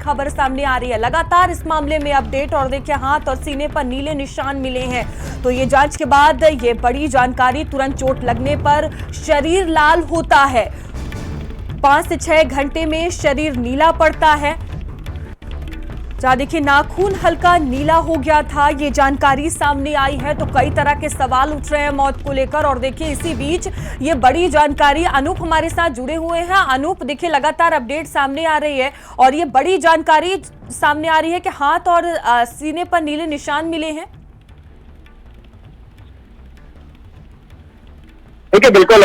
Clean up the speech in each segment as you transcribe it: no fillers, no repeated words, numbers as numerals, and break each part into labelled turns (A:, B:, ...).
A: खबर सामने आ रही है। लगातार इस मामले में अपडेट और देखिए हाथ और सीने पर नीले निशान मिले हैं। तो ये जांच के बाद ये बड़ी जानकारी, तुरंत चोट लगने पर शरीर लाल होता है, 5 से 6 घंटे में शरीर नीला पड़ता है। जहां देखिए नाखून हल्का नीला हो गया था, ये जानकारी सामने आई है। तो कई तरह के सवाल उठ रहे हैं मौत को लेकर। और देखिए इसी बीच ये बड़ी जानकारी, अनूप हमारे साथ जुड़े हुए हैं। अनूप, देखिए लगातार अपडेट सामने आ रही है और ये बड़ी जानकारी सामने आ रही है कि हाथ और सीने पर नीले निशान मिले हैं।
B: देखिए बिल्कुल,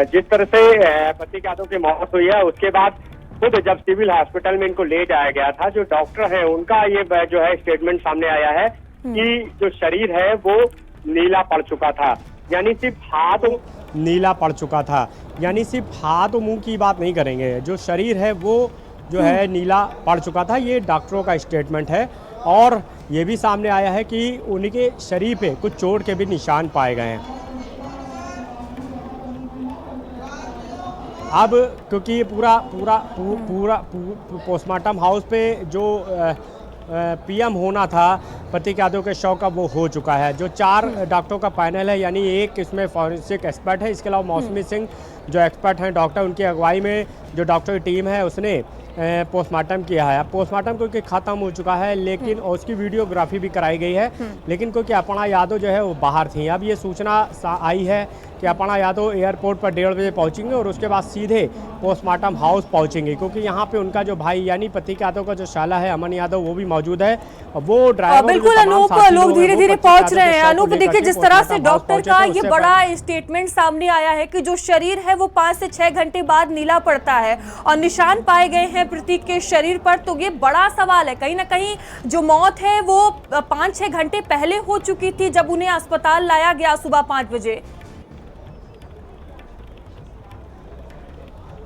B: जिस तरह से प्रतीक यादव की मौत हुई है उसके बाद खुद जब सिविल हॉस्पिटल में इनको ले जाया गया था, जो डॉक्टर है उनका ये जो है स्टेटमेंट सामने आया है कि जो शरीर है वो नीला पड़ चुका था। यानी सिर्फ हाथ नीला पड़ चुका था, यानी सिर्फ हाथ और मुंह की बात नहीं करेंगे, जो शरीर है वो जो है नीला पड़ चुका था। ये डॉक्टरों का स्टेटमेंट है। और ये भी सामने आया है कि उनके शरीर पे कुछ चोट के भी निशान पाए गए हैं। अब क्योंकि ये पूरा पोस्टमार्टम हाउस पे जो पीएम होना था प्रतीक यादव के शव का, वो हो चुका है। जो 4 डॉक्टरों का पैनल है, यानी एक इसमें फॉरेंसिक एक्सपर्ट है, इसके अलावा मौसमी सिंह जो एक्सपर्ट हैं डॉक्टर, उनकी अगुवाई में जो डॉक्टर की टीम है उसने पोस्टमार्टम किया है। पोस्टमार्टम क्योंकि ख़त्म हो चुका है, लेकिन उसकी वीडियोग्राफी भी कराई गई है, लेकिन क्योंकि अपर्णा यादव जो है वो बाहर थी। अब ये सूचना आई है कि अपर्णा यादव एयरपोर्ट पर 1:30 बजे पहुंचेंगे और उसके बाद सीधे पोस्टमार्टम हाउस पहुंचेंगे, क्योंकि यहाँ पे उनका जो भाई यानी प्रतीक यादव का जो शाला है अमन यादव, वो भी मौजूद है। वो ड्राइवर
A: बिल्कुल अनूप, लोग धीरे धीरे पहुंच रहे हैं। अनूप देखिए जिस तरह से डॉक्टर का ये बड़ा स्टेटमेंट सामने आया है कि जो शरीर है वो 5 से 6 घंटे बाद नीला पड़ता है और निशान पाए गए हैं प्रतीक के शरीर पर। तो ये बड़ा सवाल है, कहीं ना कहीं जो मौत है वो 5-6 घंटे पहले हो चुकी थी जब उन्हें अस्पताल लाया गया सुबह 5 बजे।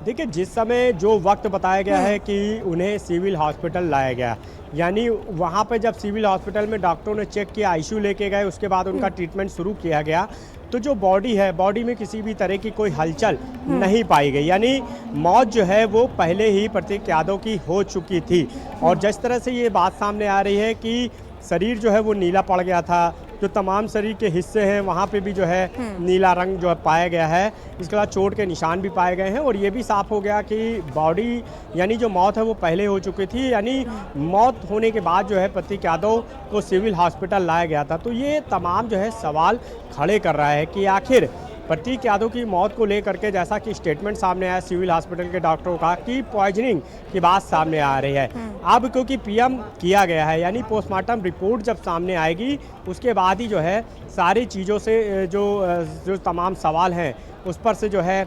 B: देखिए जिस समय जो वक्त बताया गया है कि उन्हें सिविल हॉस्पिटल लाया गया, यानी वहाँ पे जब सिविल हॉस्पिटल में डॉक्टरों ने चेक किया, आईसीयू लेके गए, उसके बाद उनका ट्रीटमेंट शुरू किया गया, तो जो बॉडी है, बॉडी में किसी भी तरह की कोई हलचल नहीं पाई गई। यानी मौत जो है वो पहले ही प्रतीक यादव की हो चुकी थी। और जिस तरह से ये बात सामने आ रही है कि शरीर जो है वो नीला पड़ गया था, जो तमाम शरीर के हिस्से हैं वहाँ पे भी जो है नीला रंग जो है पाया गया है। इसके बाद चोट के निशान भी पाए गए हैं और ये भी साफ हो गया कि बॉडी यानी जो मौत है वो पहले हो चुकी थी। यानी मौत होने के बाद जो है प्रतीक यादव को सिविल हॉस्पिटल लाया गया था। तो ये तमाम जो है सवाल खड़े कर रहा है कि आखिर प्रतीक यादव की मौत को लेकर के, जैसा कि स्टेटमेंट सामने आया सिविल हॉस्पिटल के डॉक्टरों का कि पॉइजनिंग की बात सामने आ रही है। अब क्योंकि पीएम किया गया है, यानी पोस्टमार्टम रिपोर्ट जब सामने आएगी उसके बाद ही जो है सारी चीज़ों से जो तमाम सवाल हैं उस पर से जो है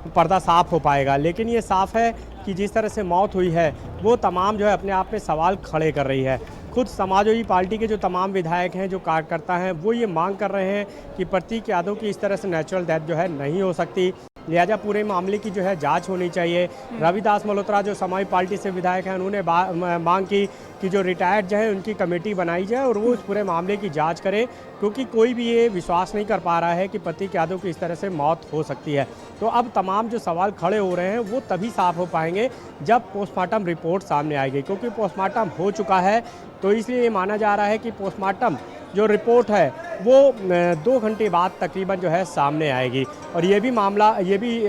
B: पर्दा साफ हो पाएगा। लेकिन ये साफ है कि जिस तरह से मौत हुई है वो तमाम जो है अपने आप में सवाल खड़े कर रही है। खुद समाजवादी पार्टी के जो तमाम विधायक हैं, जो कार्यकर्ता हैं, वो ये मांग कर रहे हैं कि प्रतीक यादव की इस तरह से नेचुरल डेथ जो है नहीं हो सकती, लिहाजा पूरे मामले की जो है जांच होनी चाहिए। रविदास मल्होत्रा जो समाजवादी पार्टी से विधायक हैं, उन्होंने मांग की कि जो रिटायर्ड जो है उनकी कमेटी बनाई जाए और वो इस पूरे मामले की जांच करे, क्योंकि कोई भी ये विश्वास नहीं कर पा रहा है कि प्रतीक यादव की इस तरह से मौत हो सकती है। तो अब तमाम जो सवाल खड़े हो रहे हैं वो तभी साफ हो पाएंगे जब पोस्टमार्टम रिपोर्ट सामने आएगी, क्योंकि पोस्टमार्टम हो चुका है। तो इसलिए ये माना जा रहा है कि पोस्टमार्टम जो रिपोर्ट है वो 2 घंटे बाद तकरीबन जो है सामने आएगी। और ये भी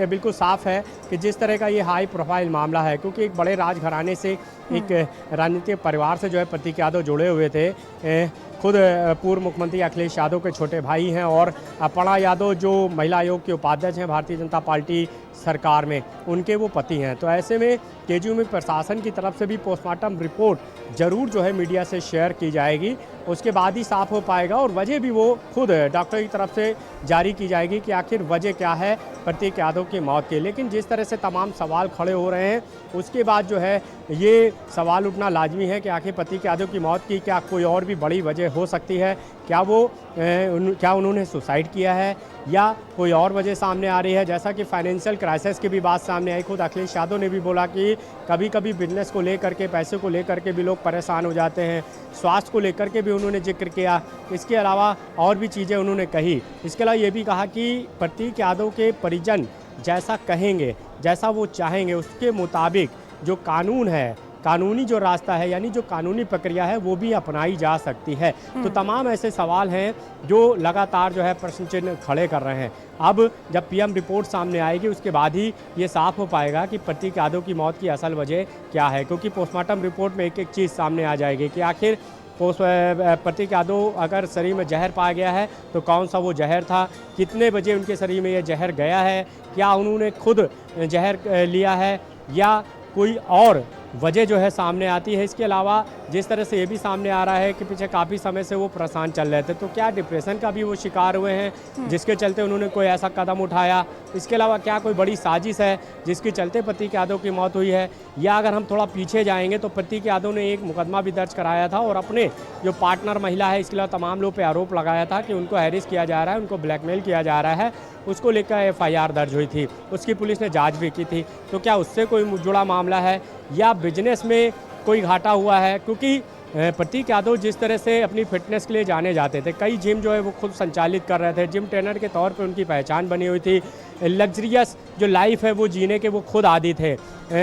B: बिल्कुल साफ़ है कि जिस तरह का ये हाई प्रोफाइल मामला है, क्योंकि एक बड़े राजघराने से, एक राजनीतिक परिवार से जो है प्रतीक यादव जुड़े हुए थे। खुद पूर्व मुख्यमंत्री अखिलेश यादव के छोटे भाई हैं और अपर्णा यादव जो महिला आयोग के उपाध्यक्ष हैं भारतीय जनता पार्टी सरकार में, उनके वो पति हैं। तो ऐसे में केजरीवाल में प्रशासन की तरफ से भी पोस्टमार्टम रिपोर्ट ज़रूर जो है मीडिया से शेयर की जाएगी, उसके बाद ही साफ हो पाएगा। और वजह भी वो खुद डॉक्टर की तरफ से जारी की जाएगी कि आखिर वजह क्या है प्रतीक यादव की मौत के। लेकिन जिस तरह से तमाम सवाल खड़े हो रहे हैं उसके बाद जो है ये सवाल उठना लाजमी है कि आखिर प्रतीक यादव की मौत की क्या कोई और भी बड़ी वजह हो सकती है। क्या उन्होंने सुसाइड किया है या कोई और वजह सामने आ रही है। जैसा कि फाइनेंशियल क्राइसिस की भी बात सामने आई, खुद अखिलेश यादव ने भी बोला कि कभी कभी बिजनेस को लेकर के, पैसे को लेकर के भी लोग परेशान हो जाते हैं। स्वास्थ्य को लेकर के भी उन्होंने जिक्र किया। इसके अलावा और भी चीज़ें उन्होंने कही। इसके अलावा ये भी कहा कि प्रतीक यादव के परिजन जैसा कहेंगे, जैसा वो चाहेंगे, उसके मुताबिक जो कानून है, कानूनी जो रास्ता है यानी जो कानूनी प्रक्रिया है वो भी अपनाई जा सकती है। तो तमाम ऐसे सवाल हैं जो लगातार जो है प्रश्न चिन्ह खड़े कर रहे हैं। अब जब पीएम रिपोर्ट सामने आएगी उसके बाद ही ये साफ हो पाएगा कि प्रतीक यादव की मौत की असल वजह क्या है, क्योंकि पोस्टमार्टम रिपोर्ट में एक एक चीज़ सामने आ जाएगी कि आखिर प्रतीक यादव अगर शरीर में जहर पाया गया है तो कौन सा वो जहर था, कितने बजे उनके शरीर में ये जहर गया है, क्या उन्होंने खुद जहर लिया है या कोई और वजह जो है सामने आती है। इसके अलावा जिस तरह से ये भी सामने आ रहा है कि पीछे काफ़ी समय से वो परेशान चल रहे थे, तो क्या डिप्रेशन का भी वो शिकार हुए हैं जिसके चलते उन्होंने कोई ऐसा कदम उठाया। इसके अलावा क्या कोई बड़ी साजिश है जिसके चलते प्रतीक यादव की मौत हुई है, या अगर हम थोड़ा पीछे जाएंगे तो प्रतीक यादव ने एक मुकदमा भी दर्ज कराया था और अपने जो पार्टनर महिला है इसके अलावा तमाम लोग पे आरोप लगाया था कि उनको हैरेस किया जा रहा है, उनको ब्लैकमेल किया जा रहा है। उसको लेकर FIR दर्ज हुई थी, उसकी पुलिस ने जांच भी की थी। तो क्या उससे कोई जुड़ा मामला है या बिजनेस में कोई घाटा हुआ है, क्योंकि प्रतीक यादव जिस तरह से अपनी फिटनेस के लिए जाने जाते थे, कई जिम जो है वो खुद संचालित कर रहे थे, जिम ट्रेनर के तौर पे उनकी पहचान बनी हुई थी, लग्जरियस जो लाइफ है वो जीने के वो खुद आदी थे,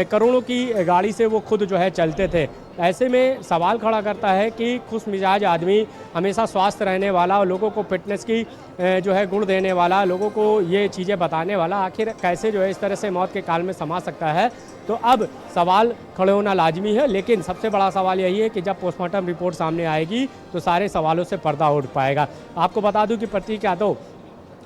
B: करोड़ों की गाड़ी से वो खुद जो है चलते थे। ऐसे में सवाल खड़ा करता है कि खुश मिजाज आदमी, हमेशा स्वस्थ रहने वाला और लोगों को फिटनेस की जो है गुण देने वाला, लोगों को ये चीज़ें बताने वाला, आखिर कैसे जो है इस तरह से मौत के काल में समा सकता है। तो अब सवाल खड़े होना लाजमी है, लेकिन सबसे बड़ा सवाल यही है कि जब पोस्टमार्टम रिपोर्ट सामने आएगी तो सारे सवालों से पर्दा उठ पाएगा। आपको बता दूं कि प्रतीक यादव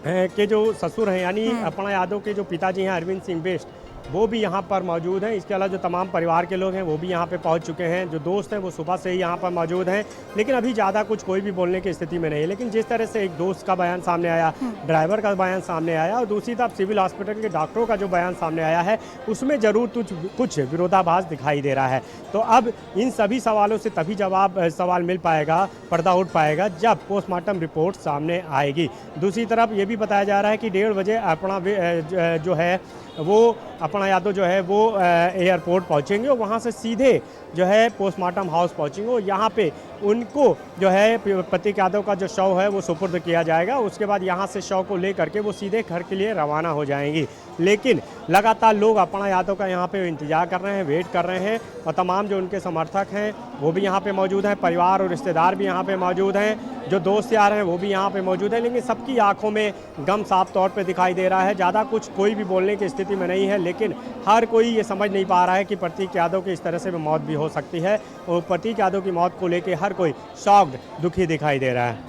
B: के जो ससुर हैं यानी अपर्णा यादव के जो पिताजी हैं अरविंद सिंह बेस्ट, वो भी यहाँ पर मौजूद हैं। इसके अलावा जो तमाम परिवार के लोग हैं वो भी यहाँ पे पहुँच चुके हैं, जो दोस्त हैं वो सुबह से ही यहाँ पर मौजूद हैं, लेकिन अभी ज़्यादा कुछ कोई भी बोलने की स्थिति में नहीं है। लेकिन जिस तरह से एक दोस्त का बयान सामने आया, ड्राइवर का बयान सामने आया और दूसरी तरफ सिविल हॉस्पिटल के डॉक्टरों का जो बयान सामने आया है उसमें ज़रूर कुछ विरोधाभास दिखाई दे रहा है। तो अब इन सभी सवालों से तभी सवाल मिल पाएगा, पर्दा उठ पाएगा जब पोस्टमार्टम रिपोर्ट सामने आएगी। दूसरी तरफ ये भी बताया जा रहा है कि 1:30 बजे अपर्णा जो है वो अपर्णा यादव जो है वो एयरपोर्ट पहुंचेंगे और वहां से सीधे जो है पोस्टमार्टम हाउस पहुंचेंगे और यहाँ पे उनको जो है प्रतीक यादव का जो शव है वो सुपुर्द किया जाएगा। उसके बाद यहाँ से शव को लेकर के वो सीधे घर के लिए रवाना हो जाएंगी। लेकिन लगातार लोग अपर्णा यादव का यहाँ पे इंतजार कर रहे हैं, वेट कर रहे हैं और तमाम जो उनके समर्थक हैं वो भी यहाँ पे मौजूद हैं, परिवार और रिश्तेदार भी यहाँ पे मौजूद हैं, जो दोस्त यार हैं वो भी यहाँ पे मौजूद हैं। लेकिन सबकी आंखों में गम साफ तौर पे दिखाई दे रहा है। ज़्यादा कुछ कोई भी बोलने की स्थिति में नहीं है, लेकिन हर कोई ये समझ नहीं पा रहा है कि प्रतीक यादव की इस तरह से मौत भी हो सकती है और प्रतीक यादव की मौत को लेकर हर कोई शॉक्ड, दुखी दिखाई दे रहा है।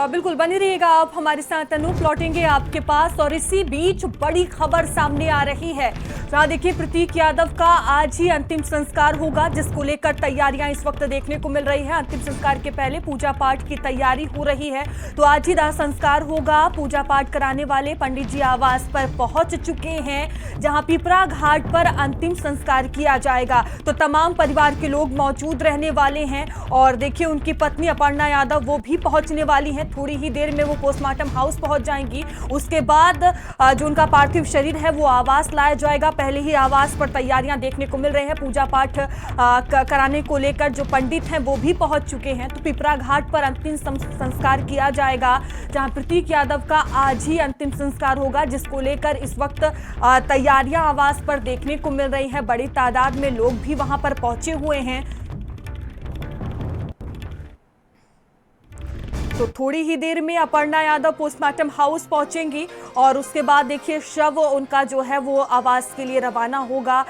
A: बिल्कुल बने रहिएगा आप हमारे साथ, अनूप लौटेंगे आपके पास। और इसी बीच बड़ी खबर सामने आ रही है, जहां देखिए प्रतीक यादव का आज ही अंतिम संस्कार होगा, जिसको लेकर तैयारियां इस वक्त देखने को मिल रही हैं। अंतिम संस्कार के पहले पूजा पाठ की तैयारी हो रही है, तो आज ही दाह संस्कार होगा। पूजा पाठ कराने वाले पंडित जी आवास पर पहुंच चुके हैं, जहां पिपरा घाट पर अंतिम संस्कार किया जाएगा। तो तमाम परिवार के लोग मौजूद रहने वाले हैं और देखिए उनकी पत्नी अपर्णा यादव वो भी पहुंचने वाली है। थोड़ी ही देर में वो पोस्टमार्टम हाउस पहुंच जाएंगी। उसके बाद जो उनका पार्थिव शरीर है वो आवास लाया जाएगा। पहले ही आवास पर तैयारियां देखने को मिल रही हैं, पूजा पाठ कराने को लेकर जो पंडित हैं वो भी पहुंच चुके हैं। तो पिपरा घाट पर अंतिम संस्कार किया जाएगा, जहां प्रतीक यादव का आज ही अंतिम संस्कार होगा, जिसको लेकर इस वक्त तैयारियां आवास पर देखने को मिल रही है। बड़ी तादाद में लोग भी वहां पर पहुंचे हुए हैं। तो थोड़ी ही देर में अपर्णा यादव पोस्टमार्टम हाउस पहुंचेंगी और उसके बाद देखिए शव उनका जो है वो आवास के लिए रवाना होगा।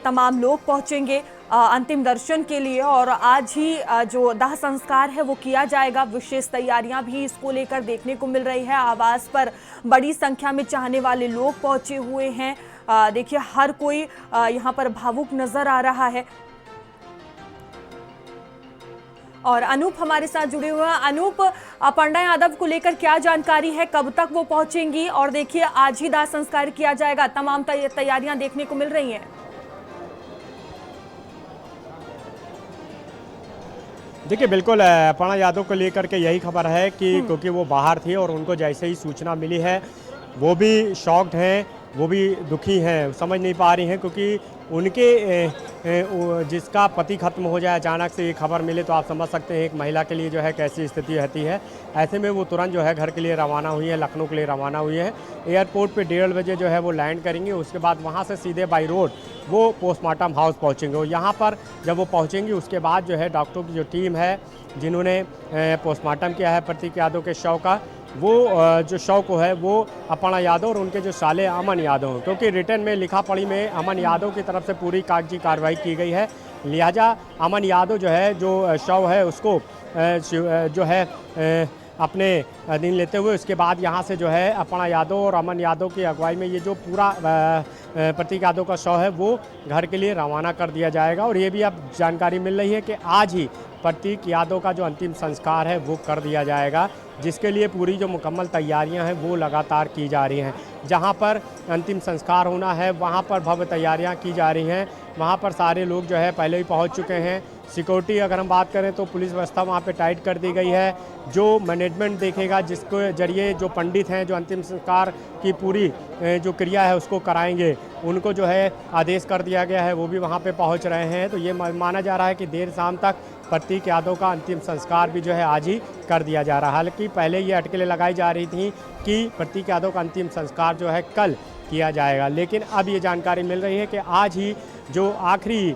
A: तमाम लोग पहुंचेंगे अंतिम दर्शन के लिए और आज ही जो दाह संस्कार है वो किया जाएगा। विशेष तैयारियां भी इसको लेकर देखने को मिल रही है। आवास पर बड़ी संख्या में चाहने वाले लोग पहुंचे हुए हैं। देखिए हर कोई यहाँ पर भावुक नजर आ रहा है। और अनूप हमारे साथ जुड़े हुए हैं। अनूप, अपर्णा यादव को लेकर क्या जानकारी है, कब तक वो पहुंचेंगी? और देखिए आज ही दाह संस्कार किया जाएगा, तमाम तैयारियां देखने को मिल रही हैं।
B: देखिए बिल्कुल अपर्णा यादव को लेकर के यही खबर है कि क्योंकि वो बाहर थी और उनको जैसे ही सूचना मिली है वो भी शॉक्ड हैं वो भी दुखी हैं, समझ नहीं पा रही हैं, क्योंकि उनके जिसका पति खत्म हो जाए, अचानक से ये खबर मिले तो आप समझ सकते हैं एक महिला के लिए जो है कैसी स्थिति रहती है। ऐसे में वो तुरंत जो है घर के लिए रवाना हुई है, लखनऊ के लिए रवाना हुई है। एयरपोर्ट पे 1:30 बजे जो है वो लैंड करेंगे, उसके बाद वहाँ से सीधे बाई रोड वो पोस्टमार्टम हाउस पहुँचेंगे। और यहाँ पर जब वो पहुँचेंगी उसके बाद जो है डॉक्टरों की जो टीम है जिन्होंने पोस्टमार्टम किया है प्रतीक यादव के शव का, वो जो शव को है वो अपर्णा यादव और उनके जो साले अमन यादव, क्योंकि रिटर्न में लिखा पढ़ी में अमन यादव की तरफ से पूरी कागजी कार्रवाई की गई है, लिहाजा अमन यादव जो है जो शव है उसको जो है अपने अधीन लेते हुए उसके बाद यहाँ से जो है अपर्णा यादव और अमन यादव की अगुवाई में ये जो पूरा प्रतीक यादव का शव है वो घर के लिए रवाना कर दिया जाएगा। और ये भी अब जानकारी मिल रही है कि आज ही प्रतीक यादव का जो अंतिम संस्कार है वो कर दिया जाएगा, जिसके लिए पूरी जो मुकम्मल तैयारियां हैं वो लगातार की जा रही हैं। जहां पर अंतिम संस्कार होना है वहां पर भव्य तैयारियां की जा रही हैं, वहां पर सारे लोग जो है पहले ही पहुंच चुके हैं। सिक्योरिटी अगर हम बात करें तो पुलिस व्यवस्था वहाँ पे टाइट कर दी गई है। जो मैनेजमेंट देखेगा जिसके जरिए जो पंडित हैं जो अंतिम संस्कार की पूरी जो क्रिया है उसको कराएंगे, उनको जो है आदेश कर दिया गया है, वो भी वहाँ पे पहुँच रहे हैं। तो ये माना जा रहा है कि देर शाम तक प्रतीक यादव का अंतिम संस्कार भी जो है आज ही कर दिया जा रहा है। हालांकि पहले ये अटकलें लगाई जा रही थी कि प्रतीक यादव का अंतिम संस्कार जो है कल किया जाएगा, लेकिन अब ये जानकारी मिल रही है कि आज ही जो आखिरी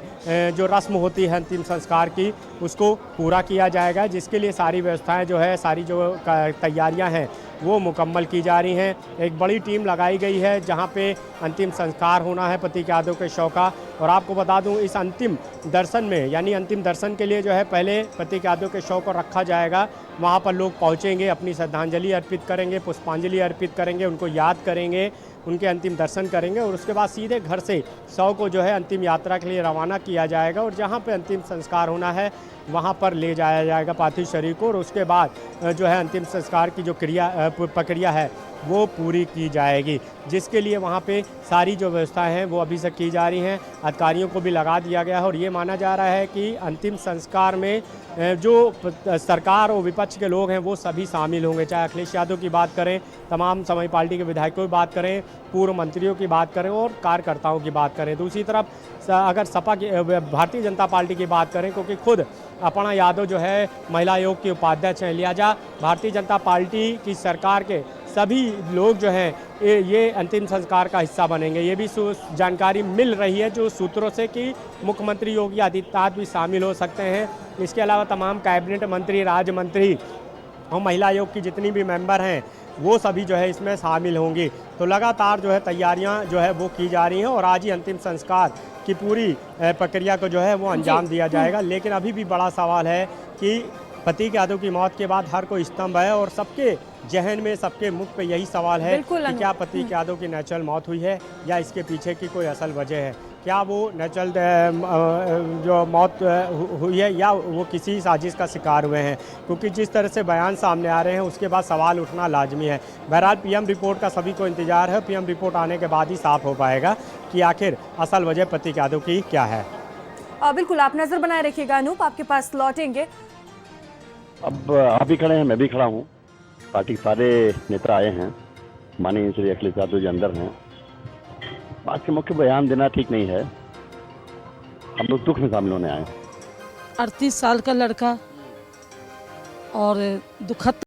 B: जो रस्म होती है अंतिम संस्कार की उसको पूरा किया जाएगा, जिसके लिए सारी व्यवस्थाएं जो है सारी जो तैयारियां हैं वो मुकम्मल की जा रही हैं। एक बड़ी टीम लगाई गई है जहां पे अंतिम संस्कार होना है प्रतीक यादव के शव का। और आपको बता दूं इस अंतिम दर्शन में यानी अंतिम दर्शन के लिए जो है पहले प्रतीक यादव के शव को रखा जाएगा, वहां पर लोग पहुंचेंगे, अपनी श्रद्धांजलि अर्पित करेंगे, पुष्पांजलि अर्पित करेंगे, उनको याद करेंगे, उनके अंतिम दर्शन करेंगे और उसके बाद सीधे घर से शव को जो है अंतिम यात्रा के लिए रवाना किया जाएगा और जहां पे अंतिम संस्कार होना है वहां पर ले जाया जाएगा पार्थिव शरीर को। और उसके बाद जो है अंतिम संस्कार की जो प्रक्रिया है वो पूरी की जाएगी, जिसके लिए वहाँ पे सारी जो व्यवस्थाएं हैं वो अभी से की जा रही हैं। अधिकारियों को भी लगा दिया गया है और ये माना जा रहा है कि अंतिम संस्कार में जो सरकार और विपक्ष के लोग हैं वो सभी शामिल होंगे, चाहे अखिलेश यादव की बात करें, तमाम समाजवादी पार्टी के विधायकों की बात करें, पूर्व मंत्रियों की बात करें और कार्यकर्ताओं की बात करें। दूसरी तरफ अगर सपा की भारतीय जनता पार्टी की बात करें, क्योंकि खुद अपर्णा यादव जो है महिला आयोग की उपाध्यक्ष हैं, लिहाजा भारतीय जनता पार्टी की सरकार के सभी लोग जो हैं ये अंतिम संस्कार का हिस्सा बनेंगे। ये भी जानकारी मिल रही है जो सूत्रों से कि मुख्यमंत्री योगी आदित्यनाथ भी शामिल हो सकते हैं। इसके अलावा तमाम कैबिनेट मंत्री, राज्य मंत्री और महिला आयोग की जितनी भी मेंबर हैं वो सभी जो है इसमें शामिल होंगी। तो लगातार जो है तैयारियां जो है वो की जा रही हैं और आज ही अंतिम संस्कार की पूरी प्रक्रिया को जो है वो अंजाम दिया जाएगा। लेकिन अभी भी बड़ा सवाल है कि प्रतीक यादव की मौत के बाद हर कोई स्तंभ है और सबके जहन में, सबके मुख पे यही सवाल है कि क्या प्रतीक यादव की नेचुरल मौत हुई है या इसके पीछे की कोई असल वजह है। क्या वो नेचुरल जो मौत हुई है या वो किसी साजिश का शिकार हुए हैं, क्योंकि जिस तरह से बयान सामने आ रहे हैं उसके बाद सवाल उठना लाजमी है। बहरहाल पीएम रिपोर्ट का सभी को इंतजार है, पीएम रिपोर्ट आने के बाद ही साफ हो पाएगा कि आखिर असल वजह प्रतीक यादव की क्या है।
A: बिल्कुल, आप नजर बनाए रखिएगा अनूप, आपके पास लौटेंगे।
C: अब आप भी खड़े हैं, मैं भी खड़ा हूँ, पार्टी के सारे नेता आए हैं, माननीय श्री अखिलेश यादव जी अंदर हैं। बात के मुख्य बयान देना ठीक नहीं है, हम लोग दुख में शामिल होने आए।
D: 38 साल का लड़का और दुखद